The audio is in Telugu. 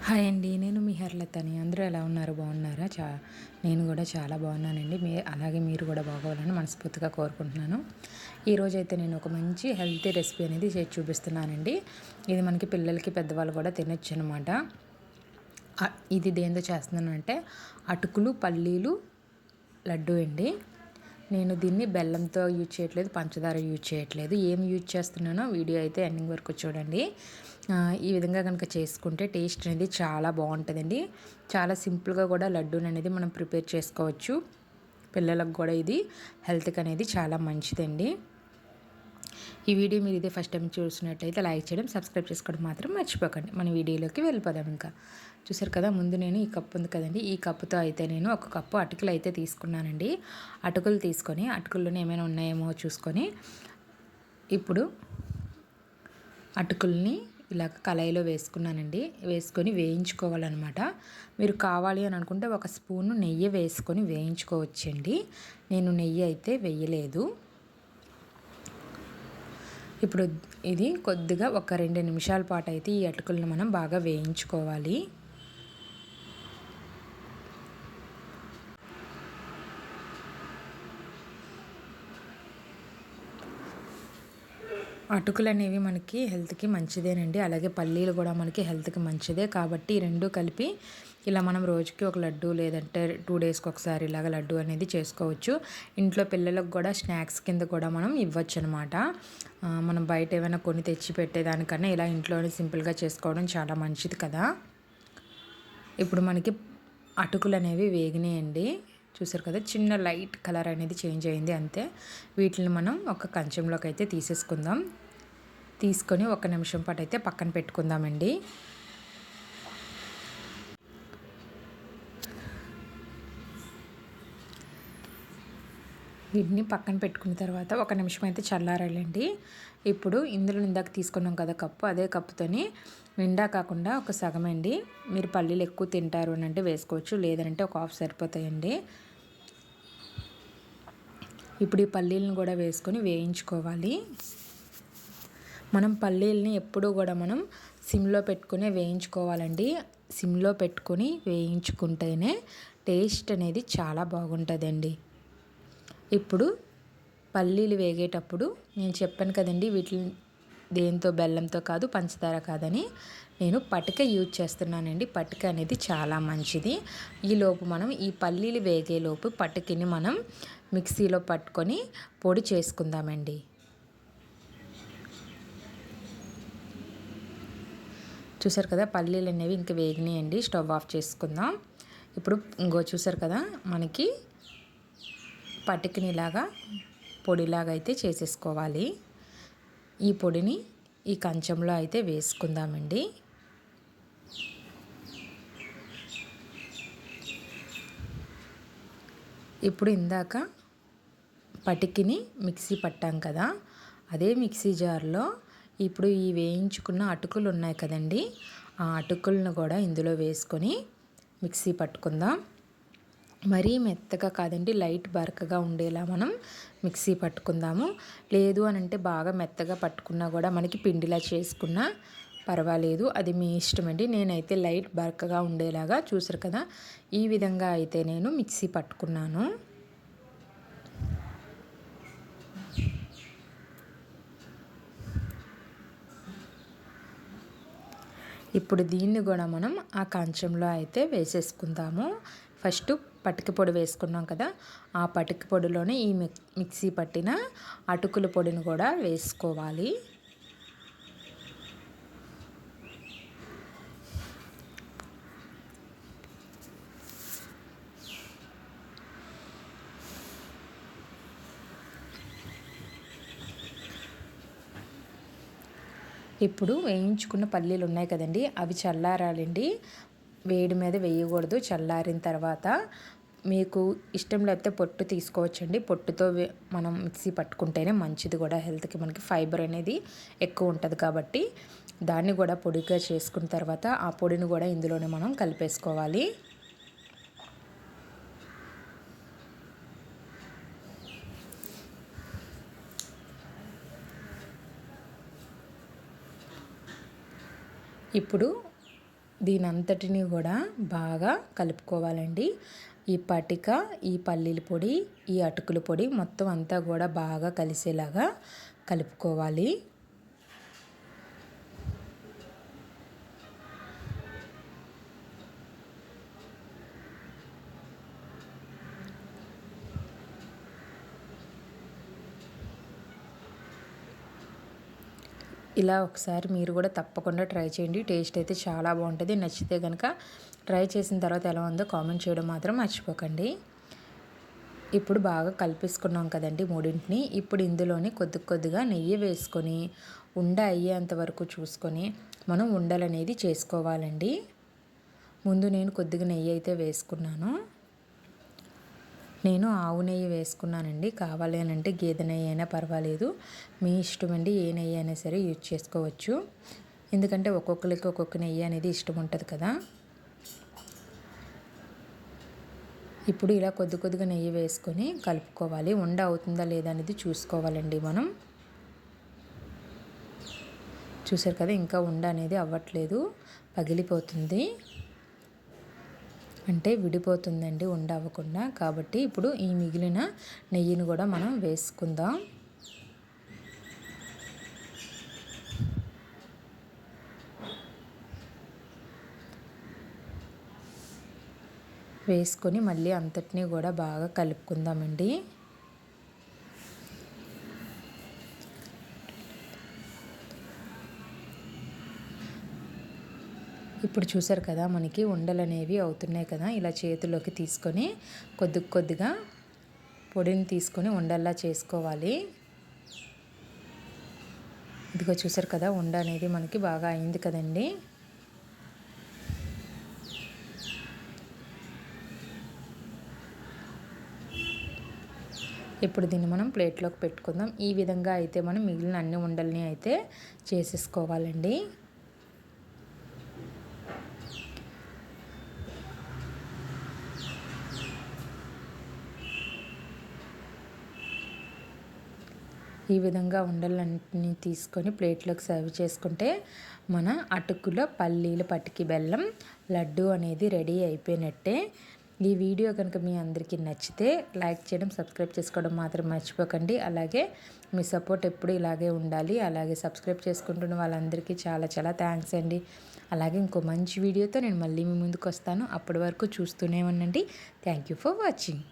హాయ్ అండి. నేను మీ హర్లతని. అందరూ ఎలా ఉన్నారు? బాగున్నారా? నేను కూడా చాలా బాగున్నానండి. అలాగే మీరు కూడా బాగోవాలని మనస్ఫూర్తిగా కోరుకుంటున్నాను. ఈరోజైతే నేను ఒక మంచి హెల్తీ రెసిపీ అనేది చేసి చూపిస్తున్నానండి. ఇది మనకి పిల్లలకి పెద్దవాళ్ళు కూడా తినొచ్చు అనమాట. ఇది దేంతో చేస్తున్నానంటే అటుకులు పల్లీలు లడ్డు అండి. నేను దీన్ని బెల్లంతో యూజ్ చేయట్లేదు, పంచదార యూజ్ చేయట్లేదు. ఏం యూజ్ చేస్తున్నానో వీడియో అయితే ఎండింగ్ వరకు చూడండి. ఈ విధంగా కనుక చేసుకుంటే టేస్ట్ అనేది చాలా బాగుంటుందండి. చాలా సింపుల్గా కూడా లడ్డూని అనేది మనం ప్రిపేర్ చేసుకోవచ్చు. పిల్లలకు కూడా ఇది హెల్త్కి అనేది చాలా మంచిదండి. ఈ వీడియో మీరు ఇదే ఫస్ట్ టైం చూసినట్లయితే లైక్ చేయడం, సబ్స్క్రైబ్ చేసుకోవడం మాత్రం మర్చిపోకండి. మన వీడియోలోకి వెళ్ళిపోదాం. ఇంకా చూసారు కదా, ముందు నేను ఈ కప్పు ఉంది కదండి, ఈ కప్పుతో అయితే నేను ఒక కప్పు అటుకులు అయితే తీసుకున్నానండి. అటుకులు తీసుకొని అటుకుల్లోనే ఏమైనా ఉన్నాయేమో చూసుకొని ఇప్పుడు అటుకుల్ని ఇలా కళాయిలో వేసుకున్నానండి. వేసుకొని వేయించుకోవాలన్నమాట. మీరు కావాలి అని అనుకుంటే ఒక స్పూను నెయ్యి వేసుకొని వేయించుకోవచ్చండి. నేను నెయ్యి అయితే వేయలేదు. ఇప్పుడు ఇది కొద్దిగా ఒక 2 నిమిషాల పాటు అయితే ఈ అటుకులను మనం బాగా వేయించుకోవాలి. అటుకులు అనేవి మనకి హెల్త్కి మంచిదేనండి. అలాగే పల్లీలు కూడా మనకి హెల్త్కి మంచిదే. కాబట్టి ఈ రెండు కలిపి ఇలా మనం రోజుకి ఒక లడ్డు లేదంటే 2 డేస్కి ఒకసారి ఇలాగ లడ్డు అనేది చేసుకోవచ్చు. ఇంట్లో పిల్లలకు కూడా స్నాక్స్ కింద కూడా మనం ఇవ్వచ్చు అనమాట. మనం బయట ఏమైనా కొని తెచ్చి పెట్టేదానికన్నా ఇలా ఇంట్లోనే సింపుల్గా చేసుకోవడం చాలా మంచిది కదా. ఇప్పుడు మనకి అటుకులు అనేవి వేగినాయండి. చూసారు కదా, చిన్న లైట్ కలర్ అనేది చేంజ్ అయింది అంతే. వీటిని మనం ఒక కంచంలోకి అయితే తీసేసుకుందాం. తీసుకొని 1 నిమిషం పాటు అయితే పక్కన పెట్టుకుందామండి. వీటిని పక్కన పెట్టుకున్న తర్వాత 1 నిమిషం అయితే చల్లారాలండి. ఇప్పుడు ఇందులో ఇందాక తీసుకున్నాం కదా కప్పు, అదే కప్పుతోని నిండా కాకుండా ఒక సగం అండి. మీరు పల్లీలు ఎక్కువ తింటారు అని అంటే వేసుకోవచ్చు, లేదంటే ఒక హాఫ్ సరిపోతాయండి. ఇప్పుడు ఈ పల్లీలను కూడా వేసుకొని వేయించుకోవాలి. మనం పల్లీలని ఎప్పుడూ కూడా మనం సిమ్లో పెట్టుకునే వేయించుకోవాలండి. సిమ్లో పెట్టుకొని వేయించుకుంటేనే టేస్ట్ అనేది చాలా బాగుంటుందండి. ఇప్పుడు పల్లీలు వేగేటప్పుడు నేను చెప్పాను కదండి, వీటిని దేంతో బెల్లంతో కాదు, పంచదార కాదని, నేను పటిక యూజ్ చేస్తున్నానండి. పటిక అనేది చాలా మంచిది. ఈలోపు మనం ఈ పల్లీలు వేగేలోపు పటికని మనం మిక్సీలో పట్టుకొని పొడి చేసుకుందామండి. చూసారు కదా, పల్లీలు అనేవి ఇంక వేగినాయండి. స్టవ్ ఆఫ్ చేసుకుందాం. ఇప్పుడు ఇంకో చూసారు కదా, మనకి పటికని ఇలాగా పొడిలాగా అయితే చేసేసుకోవాలి. ఈ పొడిని ఈ కంచంలో అయితే వేసుకుందామండి. ఇప్పుడు ఇందాక పటికిని మిక్సీ పట్టాం కదా, అదే మిక్సీ జార్లో ఇప్పుడు ఈ వేయించుకున్న అటుకులు ఉన్నాయి కదండి, ఆ అటుకులను కూడా ఇందులో వేసుకొని మిక్సీ పట్టుకుందాం. మరీ మెత్తగా కాదండి, లైట్ బరకగా ఉండేలా మనం మిక్సీ పట్టుకుందాము. లేదు అని అంటే బాగా మెత్తగా పట్టుకున్నా కూడా మనకి పిండిలా చేసుకున్నా పర్వాలేదు, అది మీ ఇష్టం అండి. నేనైతే లైట్ బరకగా ఉండేలాగా చూసారు కదా, ఈ విధంగా అయితే నేను మిక్సీ పట్టుకున్నాను. ఇప్పుడు దీన్ని కూడా మనం ఆ కంచంలో అయితే వేసేసుకుందాము. ఫస్ట్ పటిక పొడి వేసుకున్నాం కదా, ఆ పటిక పొడిలోనే ఈ మిక్సీ పట్టిన అటుకుల పొడిని కూడా వేసుకోవాలి. ఇప్పుడు వేయించుకున్న పల్లీలు ఉన్నాయి కదండి, అవి చల్లారాలండి. వేడి మీద వేయకూడదు. చల్లారిన తర్వాత మీకు ఇష్టం లేకపోతే పొట్టు తీసుకోవచ్చండి. పొట్టుతో మనం మిక్సీ పట్టుకుంటేనే మంచిది కూడా హెల్త్కి. మనకి ఫైబర్ అనేది ఎక్కువ ఉంటుంది కాబట్టి దాన్ని కూడా పొడిగా చేసుకున్న తర్వాత ఆ పొడిని కూడా ఇందులోనే మనం కలిపేసుకోవాలి. ఇప్పుడు దీనంతటిని కూడా బాగా కలుపుకోవాలండి. ఈ పటిక, ఈ పల్లీల పొడి, ఈ అటుకుల పొడి మొత్తం అంతా కూడా బాగా కలిసేలాగా కలుపుకోవాలి. ఇలా ఒకసారి మీరు కూడా తప్పకుండా ట్రై చేయండి. టేస్ట్ అయితే చాలా బాగుంటుంది. నచ్చితే కనుక ట్రై చేసిన తర్వాత ఎలా ఉందో కామెంట్ చేయడం మాత్రం మర్చిపోకండి. ఇప్పుడు బాగా కలిపేసుకున్నాం కదండి మూడింటిని. ఇప్పుడు ఇందులోని కొద్దిగా నెయ్యి వేసుకొని ఉండ అయ్యేంత వరకు చూసుకొని మనం ఉండలనేది చేసుకోవాలండి. ముందు నేను కొద్దిగా నెయ్యి అయితే వేసుకున్నాను. నేను ఆవు నెయ్యి వేసుకున్నానండి. కావాలి అని అంటే గేదె నెయ్యి అయినా పర్వాలేదు, మీ ఇష్టం అండి. ఏ నెయ్యి అయినా సరే యూజ్ చేసుకోవచ్చు. ఎందుకంటే ఒక్కొక్కరికి ఒక్కొక్క నెయ్యి అనేది ఇష్టం ఉంటుంది కదా. ఇప్పుడు ఇలా కొద్దిగా నెయ్యి వేసుకొని కలుపుకోవాలి. ఉండ అవుతుందా లేదా అనేది చూసుకోవాలండి మనం. చూసారు కదా, ఇంకా ఉండ అనేది అవ్వట్లేదు, పగిలిపోతుంది, అంటే విడిపోతుందండి ఉండ అవ్వకుండా. కాబట్టి ఇప్పుడు ఈ మిగిలిన నెయ్యిని కూడా మనం వేసుకుందాం. వేసుకొని మళ్ళీ అంతటినీ కూడా బాగా కలుపుకుందామండి. ఇప్పుడు చూసారు కదా, మనకి ఉండలు అనేవి అవుతున్నాయి కదా. ఇలా చేతిలోకి తీసుకొని కొద్దిగా పొడిని తీసుకొని ఉండల్లా చేసుకోవాలి. ఇదిగో చూసారు కదా, ఉండ అనేది మనకి బాగా అయింది కదండి. ఇప్పుడు దీన్ని మనం ప్లేట్లోకి పెట్టుకుందాం. ఈ విధంగా అయితే మనం మిగిలిన అన్ని ఉండల్ని అయితే చేసేసుకోవాలండి. ఈ విధంగా ఉండలన్నింటినీ తీసుకొని ప్లేట్లోకి సర్వ్ చేసుకుంటే మన అటుకుల పల్లీల పటికి బెల్లం లడ్డు అనేది రెడీ అయిపోయినట్టే. ఈ వీడియో కనుక మీ అందరికీ నచ్చితే లైక్ చేయడం, సబ్స్క్రైబ్ చేసుకోవడం మాత్రం మర్చిపోకండి. అలాగే మీ సపోర్ట్ ఎప్పుడు ఇలాగే ఉండాలి. అలాగే సబ్స్క్రైబ్ చేసుకుంటున్న వాళ్ళందరికీ చాలా థ్యాంక్స్ అండి. అలాగే ఇంకో మంచి వీడియోతో నేను మళ్ళీ మీ ముందుకు వస్తాను. అప్పటి వరకు చూస్తూనే ఉండండి. Thank you for watching.